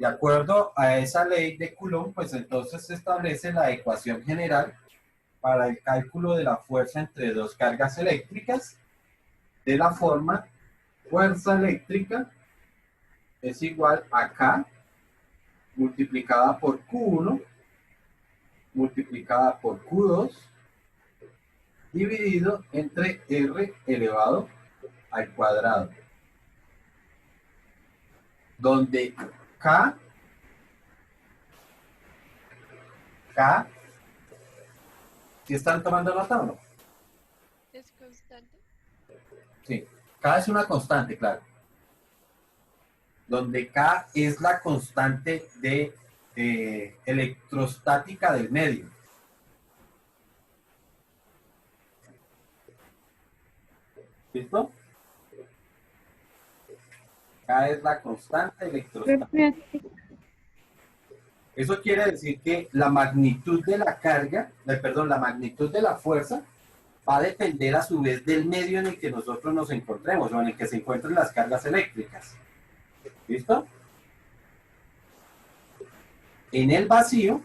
De acuerdo a esa ley de Coulomb, pues entonces se establece la ecuación general para el cálculo de la fuerza entre dos cargas eléctricas de la forma fuerza eléctrica es igual a K multiplicada por Q1 multiplicada por Q2 dividido entre R elevado al cuadrado, donde K, ¿sí están tomando nota o no? ¿Es constante? Sí, K es una constante, claro. Donde K es la constante de electrostática del medio. ¿Listo? K es la constante electrostática. Eso quiere decir que la magnitud de la carga, perdón, la magnitud de la fuerza va a depender a su vez del medio en el que nosotros nos encontremos o en el que se encuentren las cargas eléctricas. ¿Listo? En el vacío,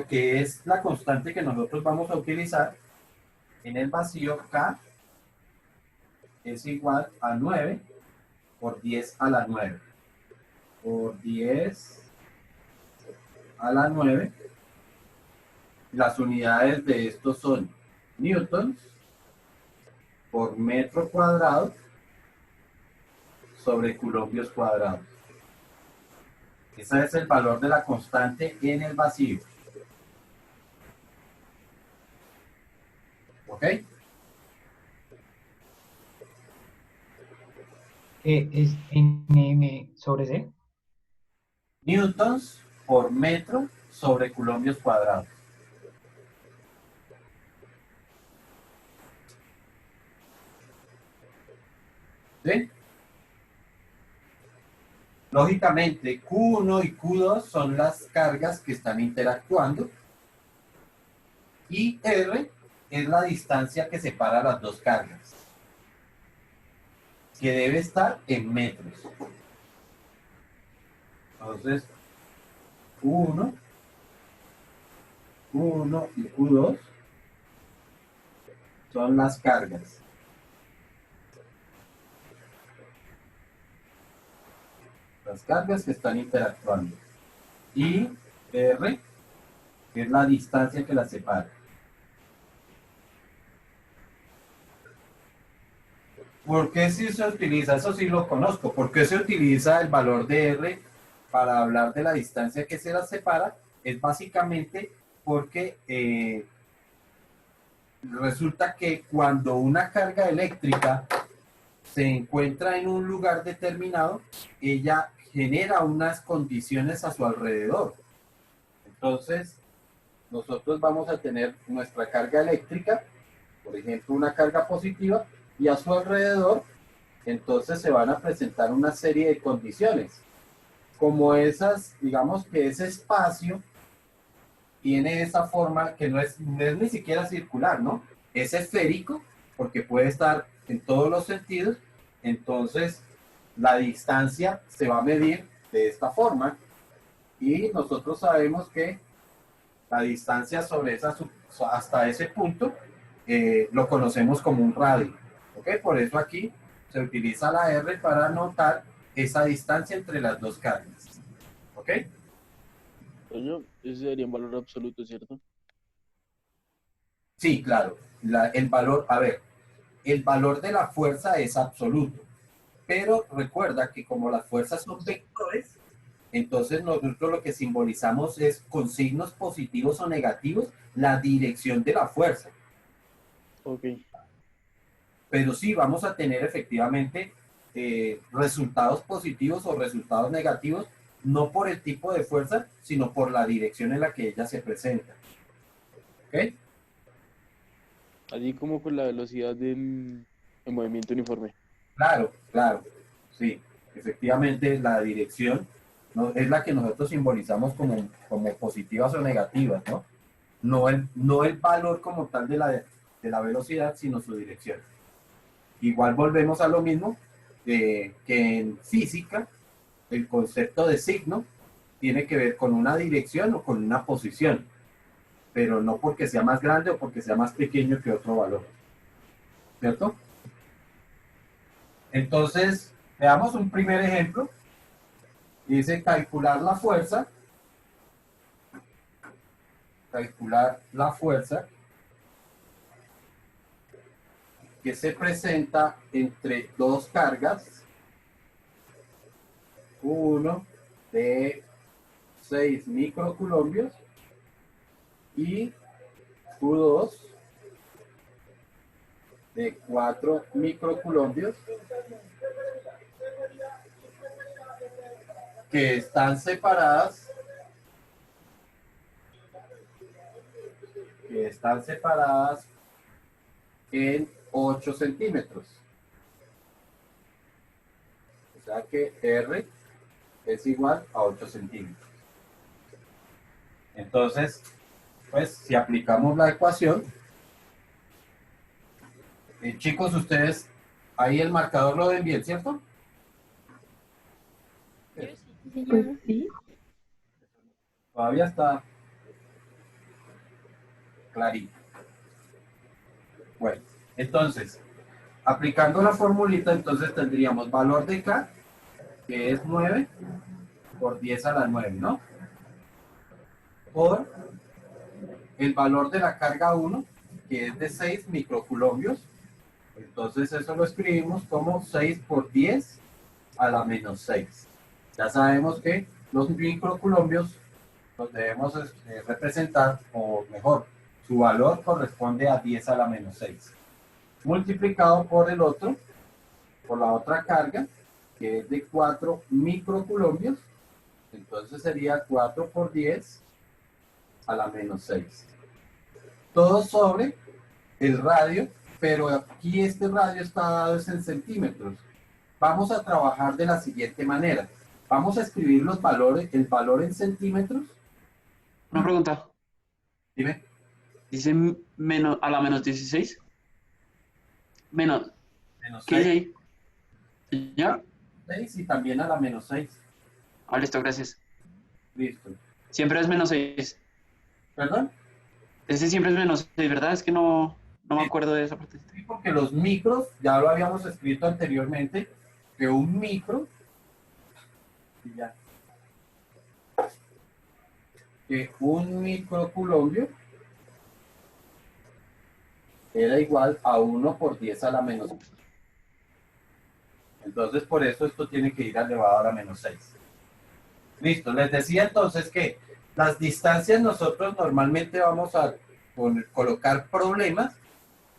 que es la constante que nosotros vamos a utilizar, en el vacío K es igual a 9 por 10 a la 9. Por 10 a la 9. Las unidades de estos son newtons por metro cuadrado sobre coulombios cuadrados. Ese es el valor de la constante en el vacío. ¿Ok? Es Nm sobre C. Newtons por metro sobre coulombios cuadrados. ¿Sí? Lógicamente, Q1 y Q2 son las cargas que están interactuando y R es la distancia que separa las dos cargas, que debe estar en metros. Entonces, Q1 y Q2 son las cargas. Las cargas que están interactuando. Y R es la distancia que las separa. ¿Por qué si se utiliza? Eso sí lo conozco. ¿Por qué se utiliza el valor de R para hablar de la distancia que se las separa? Es básicamente porque resulta que cuando una carga eléctrica se encuentra en un lugar determinado, ella genera unas condiciones a su alrededor. Entonces, nosotros vamos a tener nuestra carga eléctrica, por ejemplo, una carga positiva, y a su alrededor, entonces se van a presentar una serie de condiciones. Como esas, digamos que ese espacio tiene esa forma que no es ni siquiera circular, ¿no? Es esférico, porque puede estar en todos los sentidos, entonces la distancia se va a medir de esta forma y nosotros sabemos que la distancia sobre hasta ese punto lo conocemos como un radio. ¿Ok? Por eso aquí se utiliza la R para anotar esa distancia entre las dos cargas. ¿Ok? Coño, ese sería un valor absoluto, ¿cierto? Sí, claro. El valor, a ver, el valor de la fuerza es absoluto. Pero recuerda que como las fuerzas son vectores, entonces nosotros lo que simbolizamos es con signos positivos o negativos la dirección de la fuerza. Ok. Pero sí vamos a tener efectivamente resultados positivos o resultados negativos, no por el tipo de fuerza, sino por la dirección en la que ella se presenta. ¿Ok? Allí como con la velocidad del el movimiento uniforme. Claro, claro, sí, efectivamente la dirección, ¿no?, es la que nosotros simbolizamos como positivas o negativas, ¿no? No el valor como tal de la velocidad, sino su dirección. Igual volvemos a lo mismo que en física, el concepto de signo tiene que ver con una dirección o con una posición, pero no porque sea más grande o porque sea más pequeño que otro valor. ¿Cierto? Entonces, veamos un primer ejemplo. Dice calcular la fuerza que se presenta entre dos cargas, uno de 6 microcoulombios y Q2 de 4 microcoulombios que están separadas en 8 centímetros. O sea que R es igual a 8 centímetros. Entonces, pues si aplicamos la ecuación, chicos, ustedes ahí el marcador lo ven bien, ¿cierto? Yo sí. Pues sí. Todavía está clarito. Bueno, entonces, aplicando la formulita, entonces tendríamos valor de K, que es 9 por 10 a la 9, ¿no? Por el valor de la carga 1, que es de 6 microcoulombios. Entonces eso lo escribimos como 6 por 10 a la menos 6. Ya sabemos que los microcoulombios los debemos representar, o mejor, su valor corresponde a 10 a la menos 6. Multiplicado por el otro, por la otra carga, que es de 4 microcoulombios. Entonces sería 4 por 10 a la menos 6. Todo sobre el radio, pero aquí este radio está dado en centímetros. Vamos a trabajar de la siguiente manera. Vamos a escribir los valores, el valor en centímetros. Una pregunta. Dime. Dice menos a la menos 16. Menos. Menos ¿Qué 6, dice ahí? Señor. y también a la menos 6. Ah, listo, gracias. Listo. Siempre es menos 6. ¿Perdón? Ese siempre es menos 6, ¿verdad? Es que no me acuerdo de esa parte. Sí, porque los micros, ya lo habíamos escrito anteriormente, que un micro, y ya, que un microcoulombio era igual a 1 por 10 a la menos 6. Entonces, por eso esto tiene que ir elevado a la menos 6. Listo, les decía entonces que las distancias nosotros normalmente vamos a colocar problemas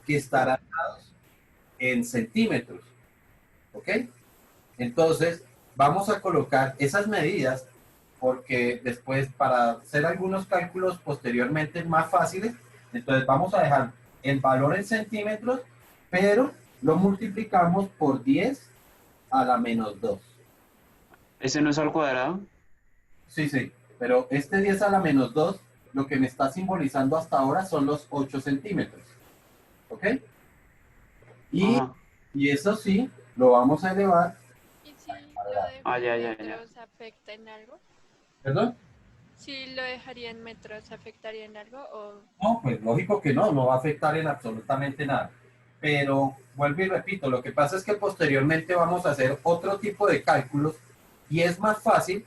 que estarán dados en centímetros. ¿Ok? Entonces, vamos a colocar esas medidas porque después para hacer algunos cálculos posteriormente más fáciles, entonces vamos a dejar el valor en centímetros, pero lo multiplicamos por 10 a la menos 2. ¿Ese no es al cuadrado? Sí, sí, pero este 10 a la menos 2, lo que me está simbolizando hasta ahora son los 8 centímetros. ¿Ok? Ajá. Y eso sí, lo vamos a elevar. ¿Y si lo dejo Ah, ya, en ya, ya. metros afecta en algo? ¿Perdón? Si lo dejaría en metros, ¿afectaría en algo? O No, pues lógico que no, no va a afectar en absolutamente nada. Pero vuelvo y repito, lo que pasa es que posteriormente vamos a hacer otro tipo de cálculos y es más fácil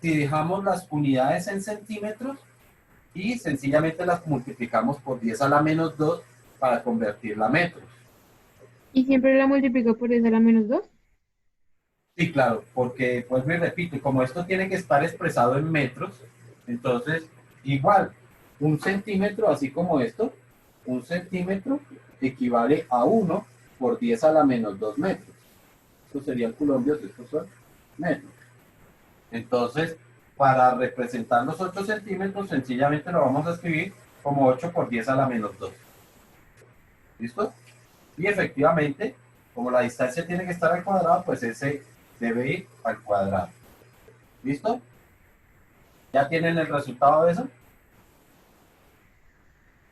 si dejamos las unidades en centímetros y sencillamente las multiplicamos por 10 a la menos 2 para convertirla a metros. ¿Y siempre la multiplico por 10 a la menos 2? Sí, claro, porque vuelvo y repito, como esto tiene que estar expresado en metros, entonces igual, un centímetro, así como esto, un centímetro equivale a 1 por 10 a la menos 2 metros. Estos serían colombios, estos son metros. Entonces, para representar los 8 centímetros, sencillamente lo vamos a escribir como 8 por 10 a la menos 2. ¿Listo? Y efectivamente, como la distancia tiene que estar al cuadrado, pues ese debe ir al cuadrado. ¿Listo? ¿Ya tienen el resultado de eso?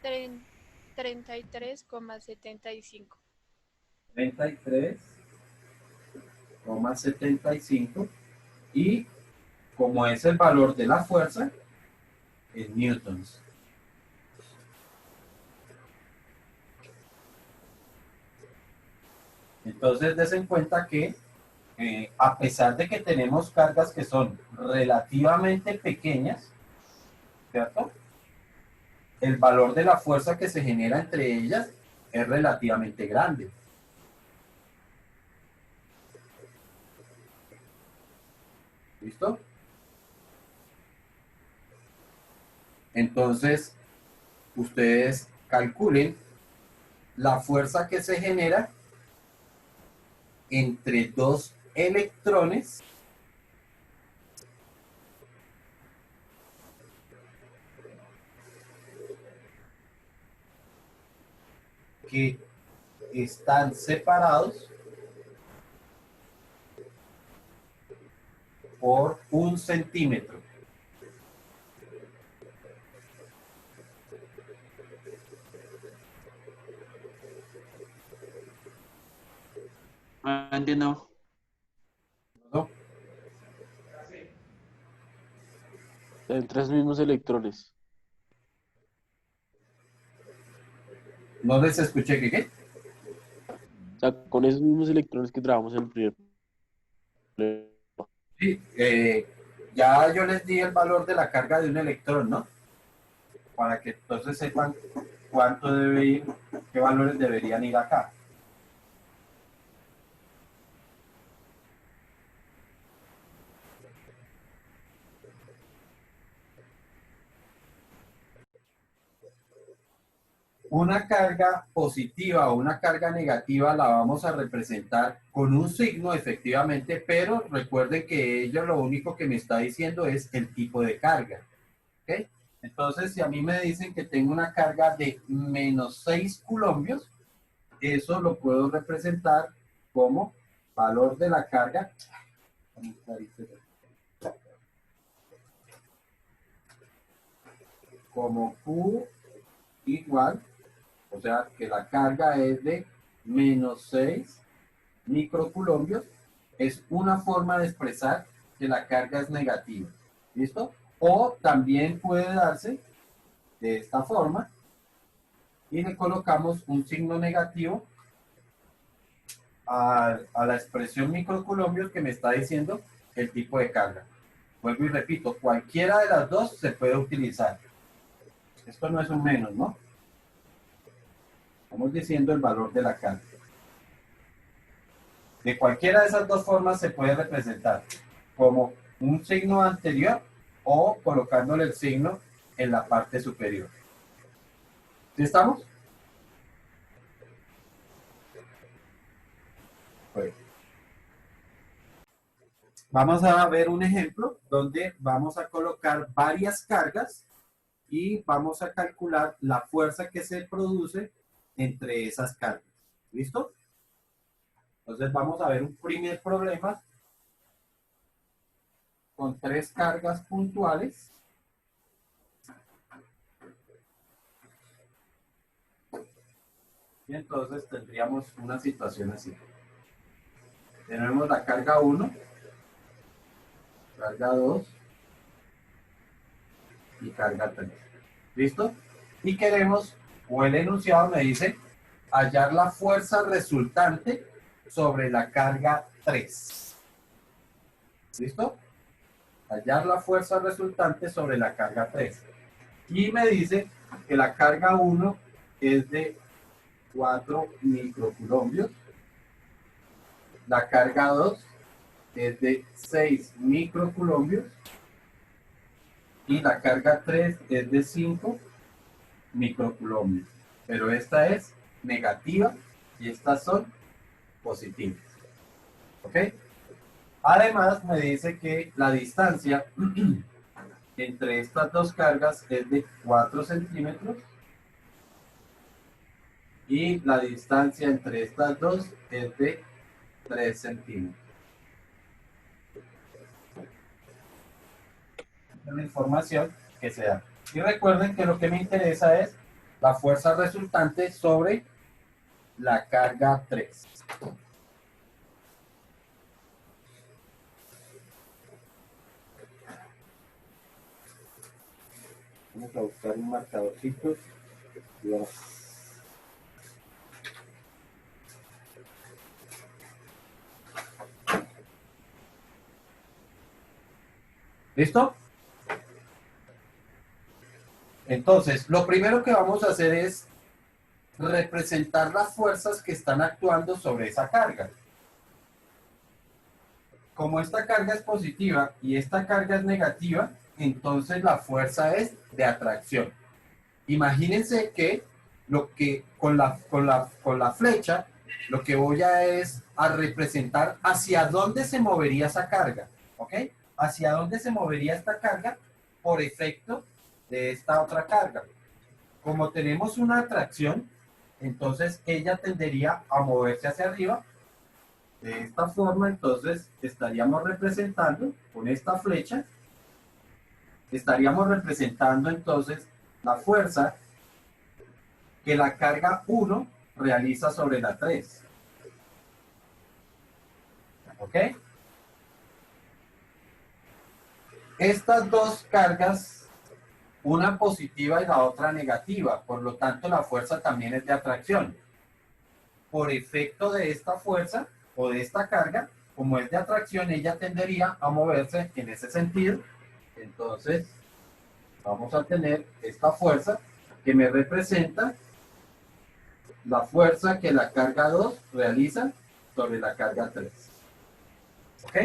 33,75. 33,75 Y como es el valor de la fuerza, en newtons. Entonces, des en cuenta que a pesar de que tenemos cargas que son relativamente pequeñas, ¿cierto? El valor de la fuerza que se genera entre ellas es relativamente grande. ¿Listo? Entonces, ustedes calculen la fuerza que se genera entre dos electrones que están separados por 1 centímetro. No entiendo. ¿No? Entre esos mismos electrones. No les escuché que qué. O sea, con esos mismos electrones que trabajamos en el primer problema. Sí, ya yo les di el valor de la carga de un electrón, ¿no? Para que entonces sepan cuánto debe ir, qué valores deberían ir acá. Una carga positiva o una carga negativa la vamos a representar con un signo efectivamente, pero recuerden que ello lo único que me está diciendo es el tipo de carga. ¿Ok? Entonces, si a mí me dicen que tengo una carga de menos 6 coulombios, eso lo puedo representar como valor de la carga como Q igual, o sea que la carga es de menos 6 microcoulombios, es una forma de expresar que la carga es negativa. ¿Listo? O también puede darse de esta forma y le colocamos un signo negativo a la expresión microcoulombios que me está diciendo el tipo de carga. Vuelvo y repito, cualquiera de las dos se puede utilizar. Esto no es un menos, ¿no? Estamos diciendo el valor de la carga. De cualquiera de esas dos formas se puede representar como un signo anterior o colocándole el signo en la parte superior. ¿Sí estamos? Pues, vamos a ver un ejemplo donde vamos a colocar varias cargas y vamos a calcular la fuerza que se produce entre esas cargas. ¿Listo? Entonces vamos a ver un primer problema con 3 cargas puntuales. Y entonces tendríamos una situación así. Tenemos la carga 1, carga 2 y carga 3. ¿Listo? Y queremos, o el enunciado me dice, hallar la fuerza resultante sobre la carga 3. ¿Listo? Hallar la fuerza resultante sobre la carga 3. Y me dice que la carga 1 es de 4 microcoulombios. La carga 2 es de 6 microcoulombios. Y la carga 3 es de 5 microcoulombios. Pero esta es negativa y estas son positivas. ¿Ok? Además me dice que la distancia entre estas dos cargas es de 4 centímetros y la distancia entre estas dos es de 3 centímetros. Es la información que se da. Y recuerden que lo que me interesa es la fuerza resultante sobre la carga 3. Vamos a buscar un marcadorcito. ¿Listo? Entonces, lo primero que vamos a hacer es representar las fuerzas que están actuando sobre esa carga. Como esta carga es positiva y esta carga es negativa, entonces la fuerza es de atracción. Imagínense que con la flecha, lo que voy es a representar hacia dónde se movería esa carga, ¿ok? Hacia dónde se movería esta carga por efecto de esta otra carga. Como tenemos una atracción, entonces ella tendería a moverse hacia arriba. De esta forma, entonces, estaríamos representando con esta flecha, estaríamos representando entonces la fuerza que la carga 1 realiza sobre la 3. ¿Ok? Estas dos cargas, una positiva y la otra negativa, por lo tanto la fuerza también es de atracción. Por efecto de esta fuerza o de esta carga, como es de atracción, ella tendería a moverse en ese sentido. Entonces, vamos a tener esta fuerza que me representa la fuerza que la carga 2 realiza sobre la carga 3. ¿Ok?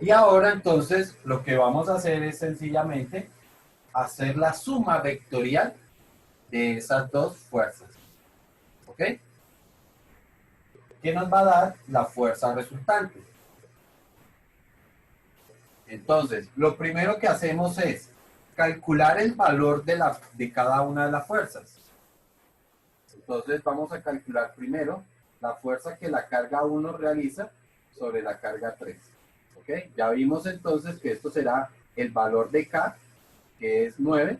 Y ahora entonces lo que vamos a hacer es sencillamente hacer la suma vectorial de esas dos fuerzas. ¿Ok? ¿Qué nos va a dar la fuerza resultante? Entonces, lo primero que hacemos es calcular el valor de cada una de las fuerzas. Entonces, vamos a calcular primero la fuerza que la carga 1 realiza sobre la carga 3. ¿Ok? Ya vimos entonces que esto será el valor de K, que es 9.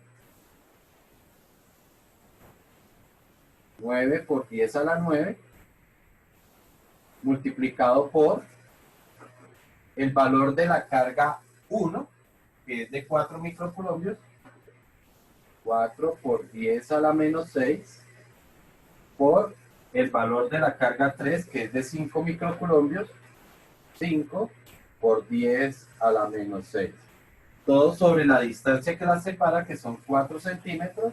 9 por 10 a la 9, multiplicado por el valor de la carga 1, que es de 4 microcoulombios, 4 por 10 a la menos 6, por el valor de la carga 3, que es de 5 microcoulombios, 5 por 10 a la menos 6. Todo sobre la distancia que las separa, que son 4 centímetros.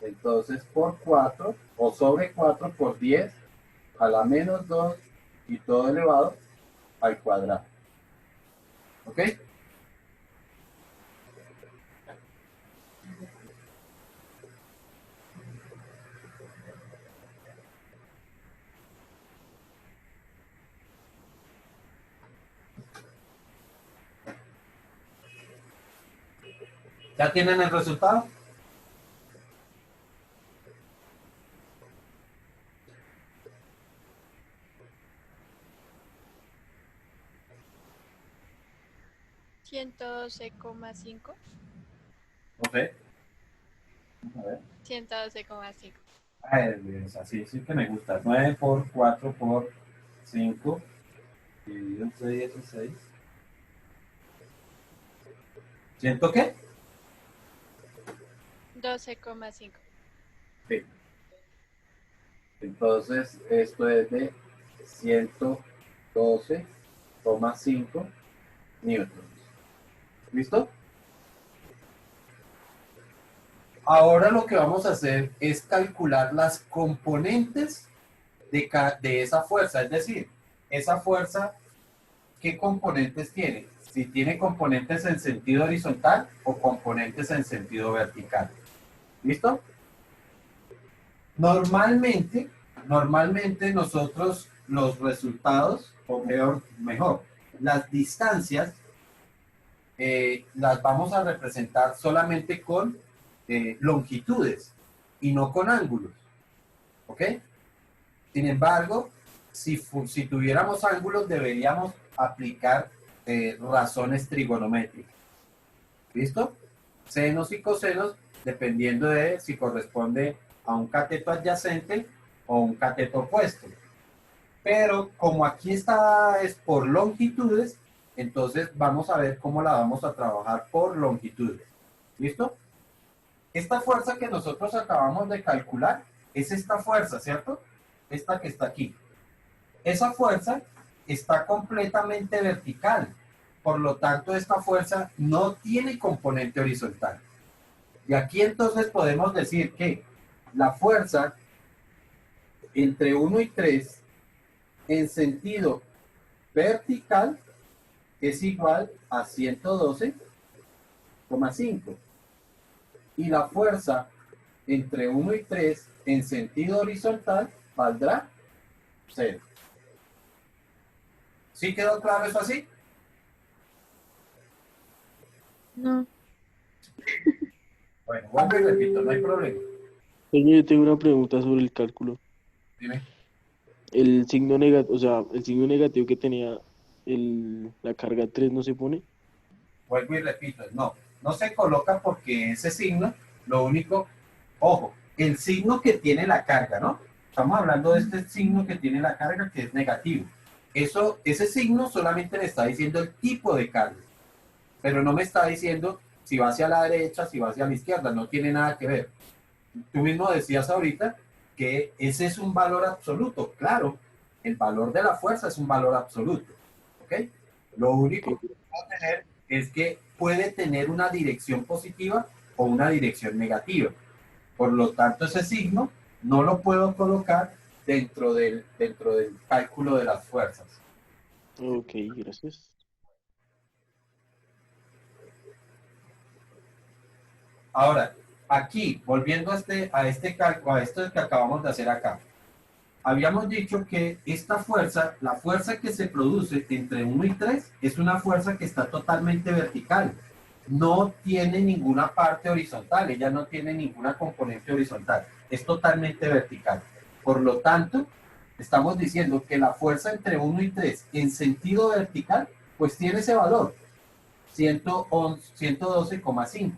Entonces, por 4, o sobre 4 por 10 a la menos 2 y todo elevado al cuadrado. ¿Ok? ¿Ya tienen el resultado? ¿112,5? No sé. A ver. 112,5. Así sí que me gusta. 9 por 4 por 5. Dividido entre 16. ¿Siento qué? 12,5. Sí. Entonces, esto es de 112,5 newtons. ¿Listo? Ahora lo que vamos a hacer es calcular las componentes de esa fuerza. Es decir, esa fuerza, ¿qué componentes tiene? Si tiene componentes en sentido horizontal o componentes en sentido vertical. ¿Listo? Normalmente nosotros los resultados, o mejor, las distancias las vamos a representar solamente con longitudes y no con ángulos. ¿Ok? Sin embargo, si tuviéramos ángulos, deberíamos aplicar razones trigonométricas. ¿Listo? Senos y cosenos, dependiendo de si corresponde a un cateto adyacente o un cateto opuesto. Pero como aquí está es por longitudes, Entonces vamos a ver cómo la vamos a trabajar por longitudes. ¿Listo? Esta fuerza que nosotros acabamos de calcular es esta fuerza, ¿cierto? Esta que está aquí. Esa fuerza está completamente vertical. Por lo tanto, esta fuerza no tiene componente horizontal. Y aquí entonces podemos decir que la fuerza entre 1 y 3 en sentido vertical es igual a 112,5. Y la fuerza entre 1 y 3 en sentido horizontal valdrá 0. ¿Sí quedó claro eso así? No. Bueno, vuelvo y repito, no hay problema. Oye, yo tengo una pregunta sobre el cálculo. Dime. El signo negativo, o sea, el signo negativo que tenía la carga 3 no se pone. Vuelvo y repito, no se coloca porque ese signo, lo único, ojo, el signo que tiene la carga, ¿no? Estamos hablando de este signo que tiene la carga que es negativo. Ese signo solamente me está diciendo el tipo de carga, pero no me está diciendo si va hacia la derecha, si va hacia la izquierda, no tiene nada que ver. Tú mismo decías ahorita que ese es un valor absoluto, claro, el valor de la fuerza es un valor absoluto, ¿ok? Lo único que puedo tener es que puede tener una dirección positiva o una dirección negativa. Por lo tanto, ese signo no lo puedo colocar dentro del cálculo de las fuerzas. Ok, gracias. Ahora, aquí, volviendo a este cálculo, a esto que acabamos de hacer acá, habíamos dicho que esta fuerza, la fuerza que se produce entre 1 y 3, es una fuerza que está totalmente vertical. No tiene ninguna parte horizontal, ella no tiene ninguna componente horizontal, es totalmente vertical. Por lo tanto, estamos diciendo que la fuerza entre 1 y 3 en sentido vertical, pues tiene ese valor, 112,5.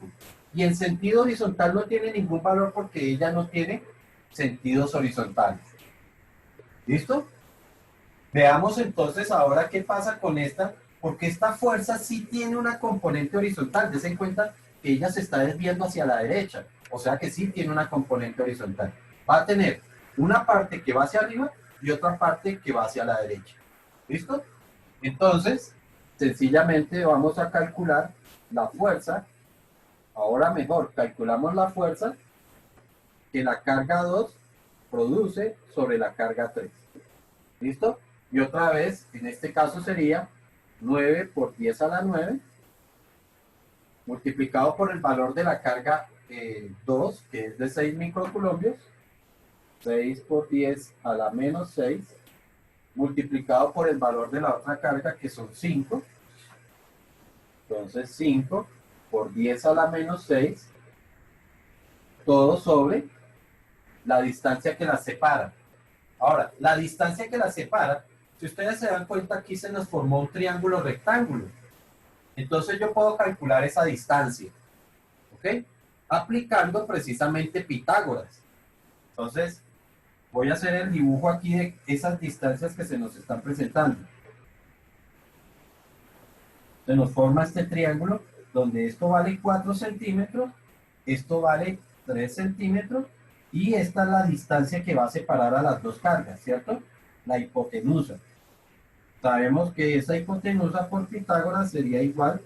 Y en sentido horizontal no tiene ningún valor porque ella no tiene sentidos horizontales. ¿Listo? Veamos entonces ahora qué pasa con esta, porque esta fuerza sí tiene una componente horizontal. Des en cuenta que ella se está desviando hacia la derecha, o sea que sí tiene una componente horizontal. Va a tener una parte que va hacia arriba y otra parte que va hacia la derecha. ¿Listo? Entonces, sencillamente vamos a calcular la fuerza. Ahora mejor, calculamos la fuerza que la carga 2 produce sobre la carga 3. ¿Listo? Y otra vez, en este caso sería 9 por 10 a la 9 multiplicado por el valor de la carga 2, que es de 6 microcoulombios, 6 por 10 a la menos 6, multiplicado por el valor de la otra carga, que son 5. Entonces 5 por 10 a la menos 6, todo sobre la distancia que las separa. Ahora, la distancia que las separa, si ustedes se dan cuenta, aquí se nos formó un triángulo rectángulo. Entonces yo puedo calcular esa distancia, ¿ok? Aplicando precisamente Pitágoras. Entonces, voy a hacer el dibujo aquí de esas distancias que se nos están presentando. Se nos forma este triángulo donde esto vale 4 centímetros, esto vale 3 centímetros, y esta es la distancia que va a separar a las dos cargas, ¿cierto? La hipotenusa. Sabemos que esa hipotenusa por Pitágoras sería igual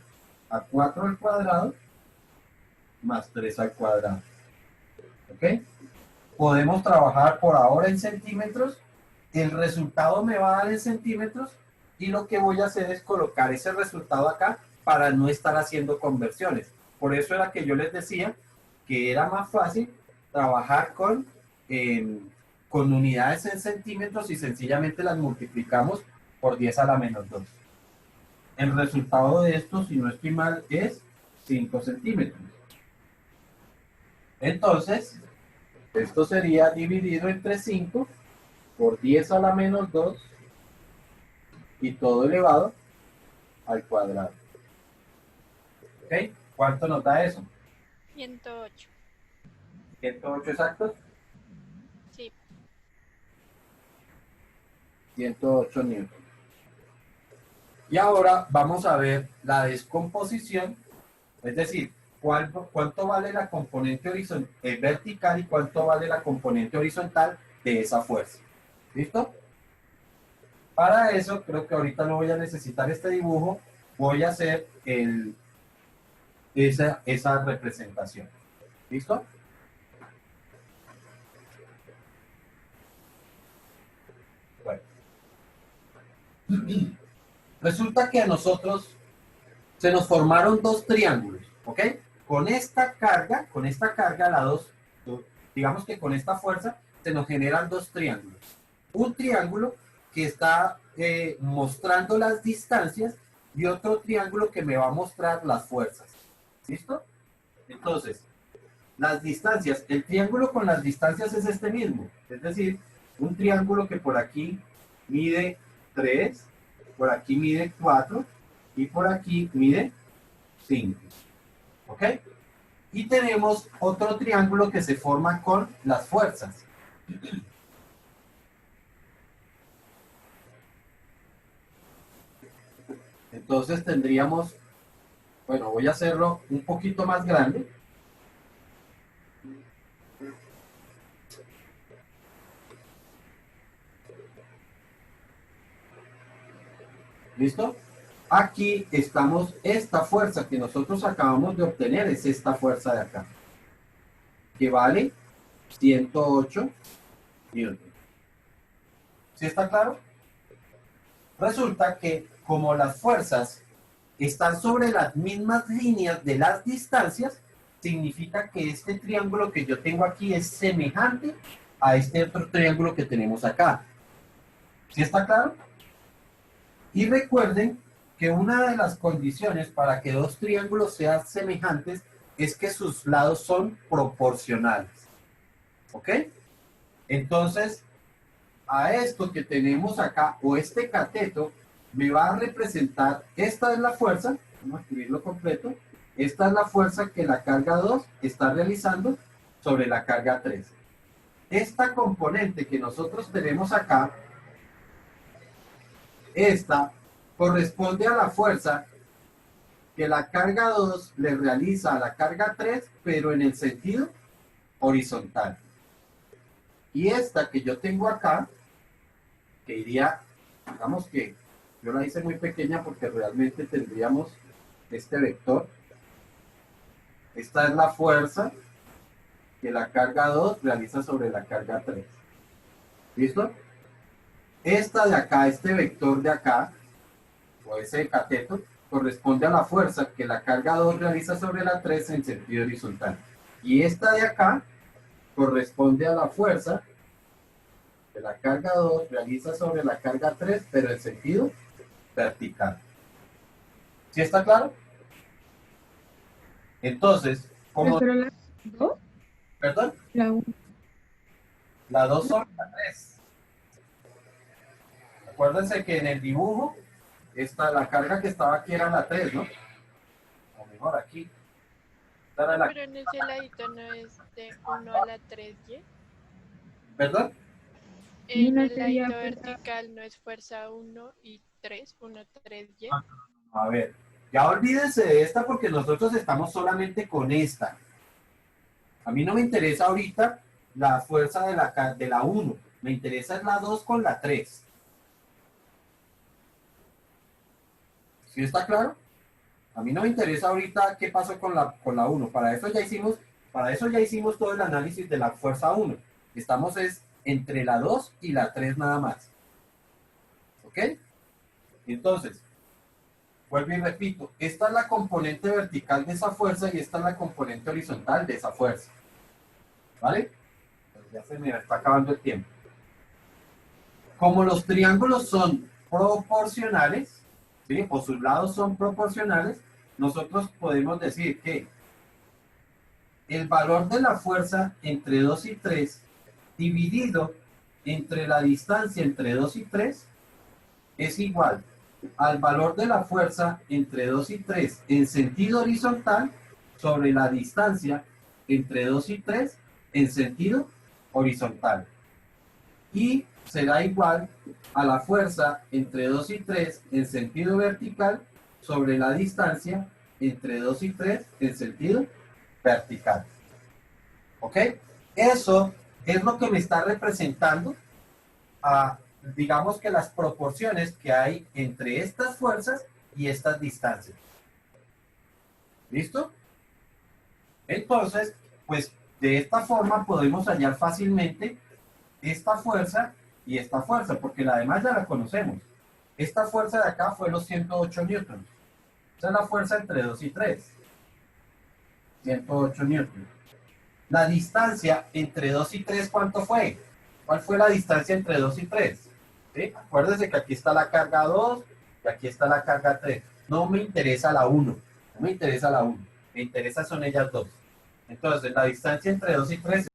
a 4 al cuadrado más 3 al cuadrado. ¿Ok? Podemos trabajar por ahora en centímetros. El resultado me va a dar en centímetros y lo que voy a hacer es colocar ese resultado acá para no estar haciendo conversiones. Por eso era que yo les decía que era más fácil trabajar con unidades en centímetros y sencillamente las multiplicamos por 10 a la menos 2. El resultado de esto, si no estoy mal, es 5 centímetros. Entonces, esto sería dividido entre 5 por 10 a la menos 2 y todo elevado al cuadrado. ¿Ok? ¿Cuánto nos da eso? 108. 108 exactos. Sí. 108 newtons. Y ahora vamos a ver la descomposición, es decir, cuánto vale la componente vertical y cuánto vale la componente horizontal de esa fuerza. ¿Listo? Para eso, creo que ahorita no voy a necesitar este dibujo, voy a hacer esa representación. ¿Listo? Bueno. Resulta que a nosotros se nos formaron dos triángulos, ¿ok? Con esta carga, digamos que con esta fuerza, se nos generan dos triángulos. Un triángulo que está mostrando las distancias y otro triángulo que me va a mostrar las fuerzas. ¿Listo? Entonces, las distancias, el triángulo con las distancias es este mismo, es decir, un triángulo que por aquí mide 3, por aquí mide 4 y por aquí mide 5. ¿Ok? Y tenemos otro triángulo que se forma con las fuerzas. Entonces tendríamos, bueno, voy a hacerlo un poquito más grande. ¿Listo? Aquí estamos, esta fuerza que nosotros acabamos de obtener es esta fuerza de acá, que vale 108 newton. ¿Sí está claro? Resulta que como las fuerzas están sobre las mismas líneas de las distancias, significa que este triángulo que yo tengo aquí es semejante a este otro triángulo que tenemos acá. ¿Sí está claro? Y recuerden que una de las condiciones para que dos triángulos sean semejantes es que sus lados son proporcionales. ¿Ok? Entonces, a esto que tenemos acá, o este cateto, me va a representar, esta es la fuerza, vamos a escribirlo completo, esta es la fuerza que la carga 2 está realizando sobre la carga 3. Esta componente que nosotros tenemos acá, esta corresponde a la fuerza que la carga 2 le realiza a la carga 3, pero en el sentido horizontal. Y esta que yo tengo acá, que iría, digamos que yo la hice muy pequeña porque realmente tendríamos este vector. Esta es la fuerza que la carga 2 realiza sobre la carga 3. ¿Listo? Esta de acá, este vector de acá, o ese cateto, corresponde a la fuerza que la carga 2 realiza sobre la 3 en sentido horizontal. Y esta de acá corresponde a la fuerza que la carga 2 realiza sobre la carga 3, pero en sentido vertical. ¿Sí está claro? Entonces, como... Pero la 2, ¿Perdón? la 1. La 2 sobre la 3. Acuérdense que en el dibujo, la carga que estaba aquí era la 3, ¿no? O mejor aquí. Esta era la... Pero en ese ladito no es de 1 a la 3Y. ¿Perdón? En No el sería ladito fuerza. vertical no es fuerza 1 y 3, 1, 3Y. A ver, ya olvídense de esta porque nosotros estamos solamente con esta. A mí no me interesa ahorita la fuerza de la 1. Me interesa la 2 con la 3. ¿Sí está claro? A mí no me interesa ahorita qué pasó con la 1. Para eso ya hicimos todo el análisis de la fuerza 1. Estamos entre la 2 y la 3 nada más. ¿Ok? Entonces, vuelvo y repito, esta es la componente vertical de esa fuerza y esta es la componente horizontal de esa fuerza. ¿Vale? Ya se me está acabando el tiempo. Como los triángulos son proporcionales, ¿sí? O sus lados son proporcionales, nosotros podemos decir que el valor de la fuerza entre 2 y 3 dividido entre la distancia entre 2 y 3 es igual al valor de la fuerza entre 2 y 3 en sentido horizontal sobre la distancia entre 2 y 3 en sentido horizontal. Y será igual a la fuerza entre 2 y 3 en sentido vertical sobre la distancia entre 2 y 3 en sentido vertical. ¿Ok? Eso es lo que me está representando digamos que las proporciones que hay entre estas fuerzas y estas distancias. ¿Listo? Entonces, pues de esta forma podemos hallar fácilmente esta fuerza y esta fuerza, porque la demás ya la conocemos. Esta fuerza de acá fue los 108 newtons. Esa es la fuerza entre 2 y 3. 108 newtons. La distancia entre 2 y 3, ¿cuánto fue? ¿Cuál fue la distancia entre 2 y 3? ¿Sí? Acuérdense que aquí está la carga 2 y aquí está la carga 3. No me interesa la 1. No me interesa la 1. Me interesa son ellas dos. Entonces, la distancia entre 2 y 3